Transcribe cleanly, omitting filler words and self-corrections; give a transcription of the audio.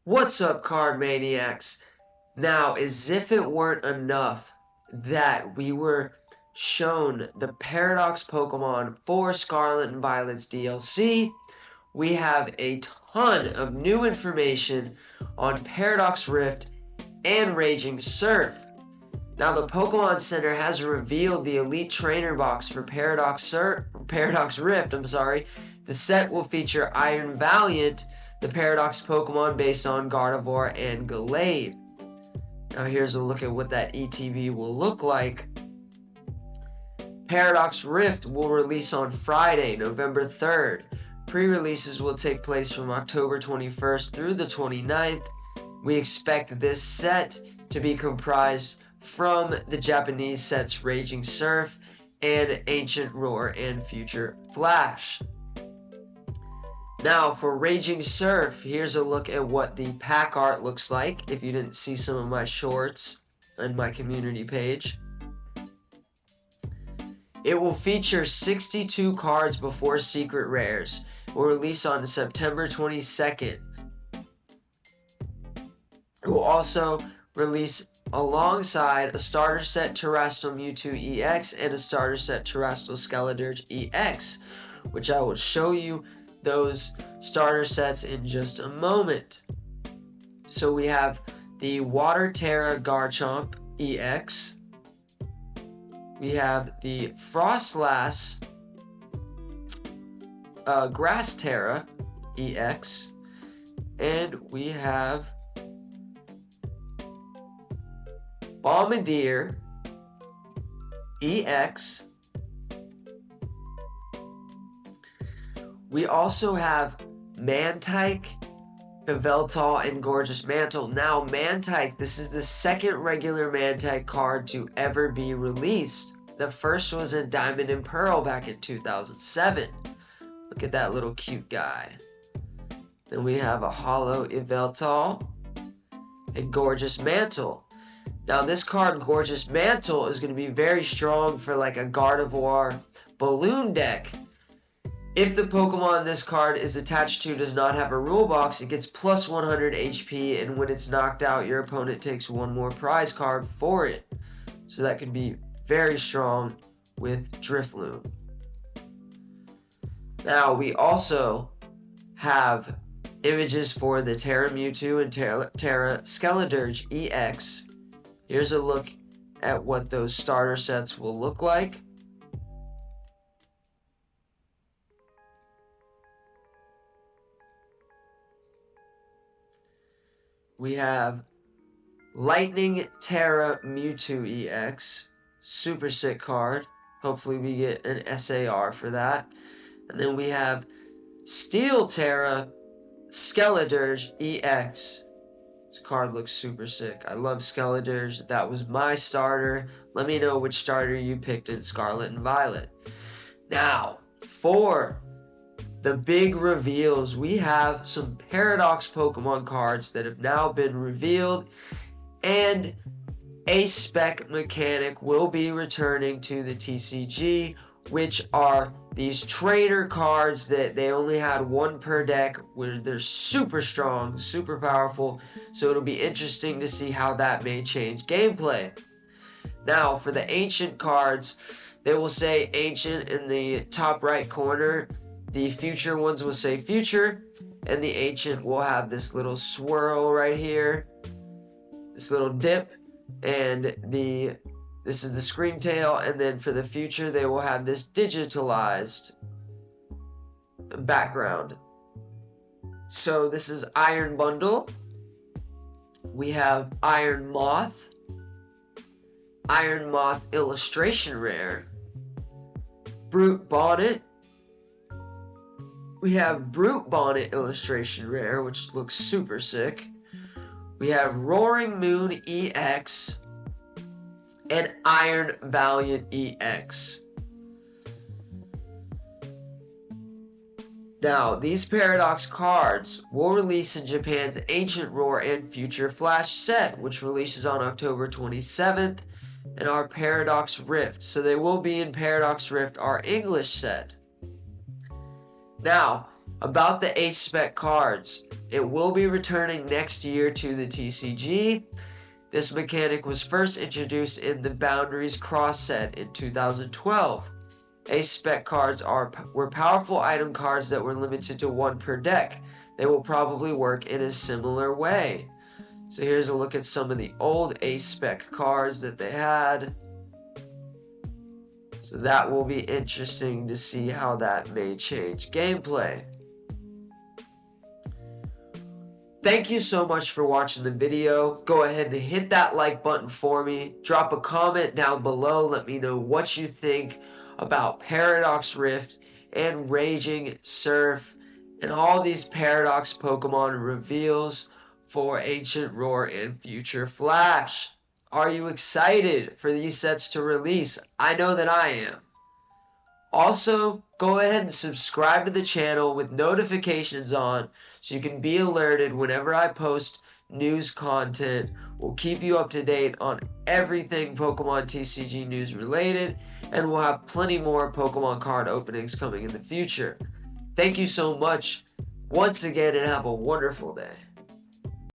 What's up, card maniacs? Now, as if it weren't enough that we were shown the Paradox Pokemon for Scarlet and Violet's DLC, we have a ton of new information on Paradox Rift and Raging Surf. Now, the Pokemon Center has revealed the Elite Trainer Box for Paradox Rift. The set will feature Iron Valiant, the Paradox Pokemon based on Gardevoir and Gallade. Now here's a look at what that ETB will look like. Paradox Rift will release on Friday, November 3rd. Pre-releases will take place from October 21st through the 29th. We expect this set to be comprised from the Japanese sets Raging Surf and Ancient Roar and Future Flash. Now, for Raging Surf, here's a look at what the pack art looks like, if you didn't see some of my shorts on my community page. It will feature 62 cards before Secret Rares. It will release on September 22nd. It will also release alongside a starter set Terrestrial Mewtwo EX and a starter set Terrestrial Skeledirge EX, which I will show you those starter sets in just a moment. So we have the Water Tera Garchomp EX. We have the Frostlass Grass Tera EX. And we have Bombardier EX. We also have Mantike, Yveltal, and Gorgeous Mantle. Now, Mantike, this is the second regular Mantike card to ever be released. The first was in Diamond and Pearl back in 2007. Look at that little cute guy. Then we have a Holo Yveltal and Gorgeous Mantle. Now, this card, Gorgeous Mantle, is going to be very strong for like a Gardevoir Balloon deck. If the Pokemon this card is attached to does not have a rule box, it gets plus 100 HP, and when it's knocked out, your opponent takes one more prize card for it. So that could be very strong with Drifloon. Now, we also have images for the Tera Mewtwo and Tera Skeledirge EX. Here's a look at what those starter sets will look like. We have Lightning Tera Mewtwo EX, super sick card. Hopefully we get an SAR for that. And then we have Steel Tera Skeledirge EX. This card looks super sick. I love Skeledirge. That was my starter. Let me know which starter you picked in Scarlet and Violet. Now, for the big reveals, we have some Paradox Pokemon cards that have now been revealed, and ACE SPEC Mechanic will be returning to the TCG, which are these trainer cards that they only had one per deck, where they're super strong, super powerful, so it'll be interesting to see how that may change gameplay. Now, for the Ancient cards, they will say Ancient in the top right corner. The Future ones will say Future, and the Ancient will have this little swirl right here, this little dip, and this is the Scream Tail, and then for the Future they will have this digitalized background. So this is Iron Bundle. We have Iron Moth Illustration Rare, Brute Bonnet. We have Brute Bonnet Illustration Rare, which looks super sick. We have Roaring Moon EX and Iron Valiant EX. Now, these Paradox cards will release in Japan's Ancient Roar and Future Flash set, which releases on October 27th, and our Paradox Rift. So they will be in Paradox Rift, our English set. Now, About the ACE SPEC cards, it will be returning next year to the TCG. This mechanic was first introduced in the Boundaries Cross set in 2012. ACE SPEC cards were powerful item cards that were limited to one per deck. They will probably work in a similar way. So here's a look at some of the old ACE SPEC cards that they had. So that will be interesting to see how that may change gameplay. Thank you so much for watching the video. Go ahead and hit that like button for me. Drop a comment down below. Let me know what you think about Paradox Rift and Raging Surf and all these Paradox Pokemon reveals for Ancient Roar and Future Flash. Are you excited for these sets to release? I know that I am. Also, go ahead and subscribe to the channel with notifications on so you can be alerted whenever I post news content. We'll keep you up to date on everything Pokemon TCG news related, and we'll have plenty more Pokemon card openings coming in the future. Thank you so much once again, and have a wonderful day.